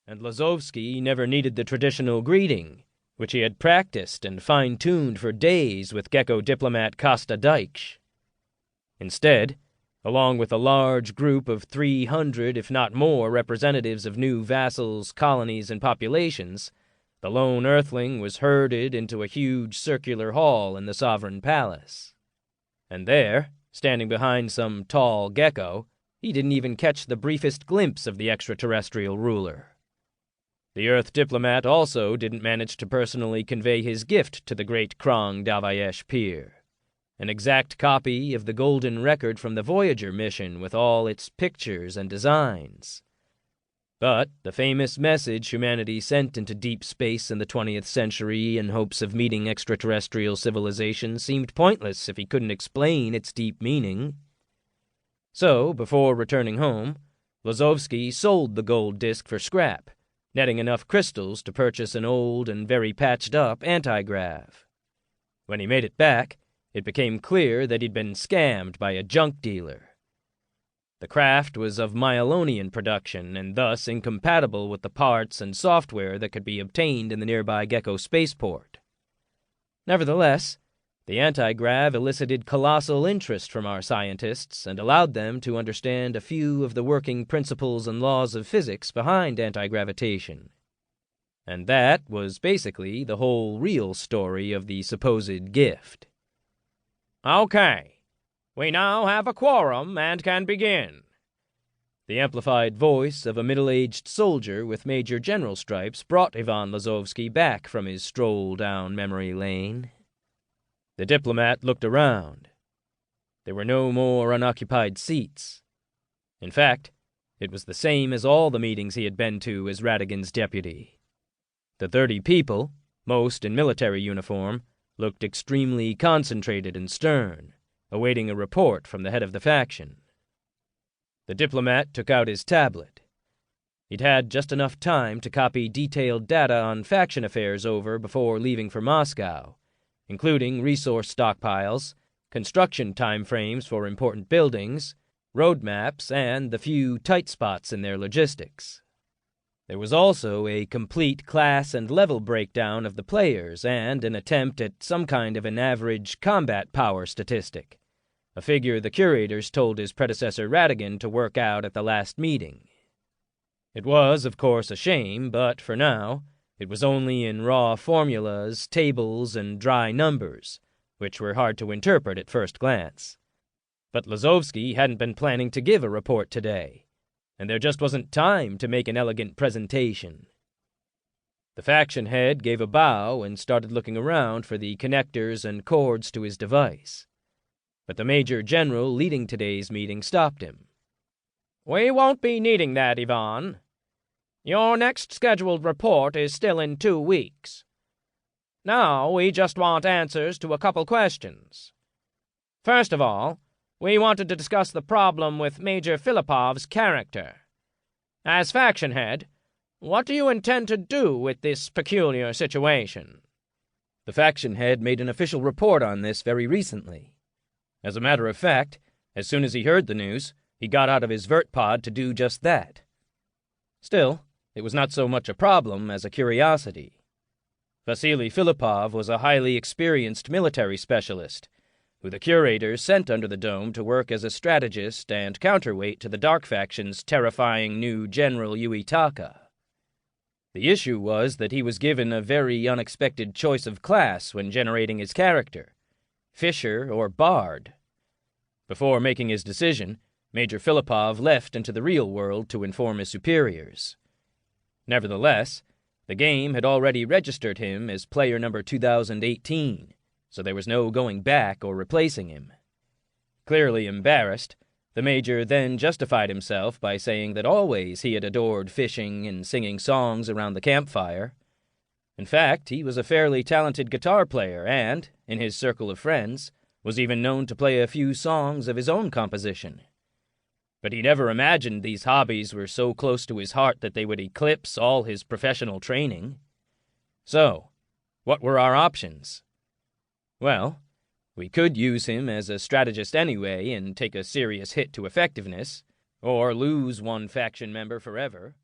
and Lazovsky never needed the traditional greeting, which he had practiced and fine-tuned for days with Gecko diplomat Kosta Dykes. Instead, along with a large group of 300, if not more, representatives of new vassals, colonies, and populations, the lone Earthling was herded into a huge circular hall in the Sovereign Palace. And there, standing behind some tall gecko, he didn't even catch the briefest glimpse of the extraterrestrial ruler. The Earth diplomat also didn't manage to personally convey his gift to the great Krong Davayesh peer, an exact copy of the golden record from the Voyager mission with all its pictures and designs. But the famous message humanity sent into deep space in the 20th century in hopes of meeting extraterrestrial civilization seemed pointless if he couldn't explain its deep meaning. So, before returning home, Lazovsky sold the gold disc for scrap, netting enough crystals to purchase an old and very patched-up anti-grav. When he made it back, it became clear that he'd been scammed by a junk dealer. The craft was of Myelonian production and thus incompatible with the parts and software that could be obtained in the nearby Gecko spaceport. Nevertheless, the anti-grav elicited colossal interest from our scientists and allowed them to understand a few of the working principles and laws of physics behind anti-gravitation. And that was basically the whole real story of the supposed gift. Okay. We now have a quorum and can begin. The amplified voice of a middle-aged soldier with Major General stripes brought Ivan Lazovsky back from his stroll down memory lane. The diplomat looked around. There were no more unoccupied seats. In fact, it was the same as all the meetings he had been to as Radigan's deputy. The 30 people, most in military uniform, looked extremely concentrated and stern, awaiting a report from the head of the faction. The diplomat took out his tablet. He'd had just enough time to copy detailed data on faction affairs over before leaving for Moscow, including resource stockpiles, construction timeframes for important buildings, roadmaps, and the few tight spots in their logistics. There was also a complete class and level breakdown of the players and an attempt at some kind of an average combat power statistic, a figure the curators told his predecessor Radigan to work out at the last meeting. It was, of course, a shame, but for now, it was only in raw formulas, tables, and dry numbers, which were hard to interpret at first glance. But Lazovsky hadn't been planning to give a report today, and there just wasn't time to make an elegant presentation. The faction head gave a bow and started looking around for the connectors and cords to his device. But the Major General leading today's meeting stopped him. We won't be needing that, Ivan. Your next scheduled report is still in 2 weeks. Now we just want answers to a couple questions. First of all, we wanted to discuss the problem with Major Filipov's character. As faction head, what do you intend to do with this peculiar situation? The faction head made an official report on this very recently. As a matter of fact, as soon as he heard the news, he got out of his vert pod to do just that. Still, it was not so much a problem as a curiosity. Vasily Filipov was a highly experienced military specialist, who the curators sent under the dome to work as a strategist and counterweight to the Dark Faction's terrifying new General Uitaka. The issue was that he was given a very unexpected choice of class when generating his character, Fisher or Bard. Before making his decision, Major Filipov left into the real world to inform his superiors. Nevertheless, the game had already registered him as player number 2018, so there was no going back or replacing him. Clearly embarrassed, the Major then justified himself by saying that always he had adored fishing and singing songs around the campfire. In fact, he was a fairly talented guitar player and, in his circle of friends, was even known to play a few songs of his own composition. But he never imagined these hobbies were so close to his heart that they would eclipse all his professional training. So, what were our options? Well, we could use him as a strategist anyway and take a serious hit to effectiveness, or lose one faction member forever.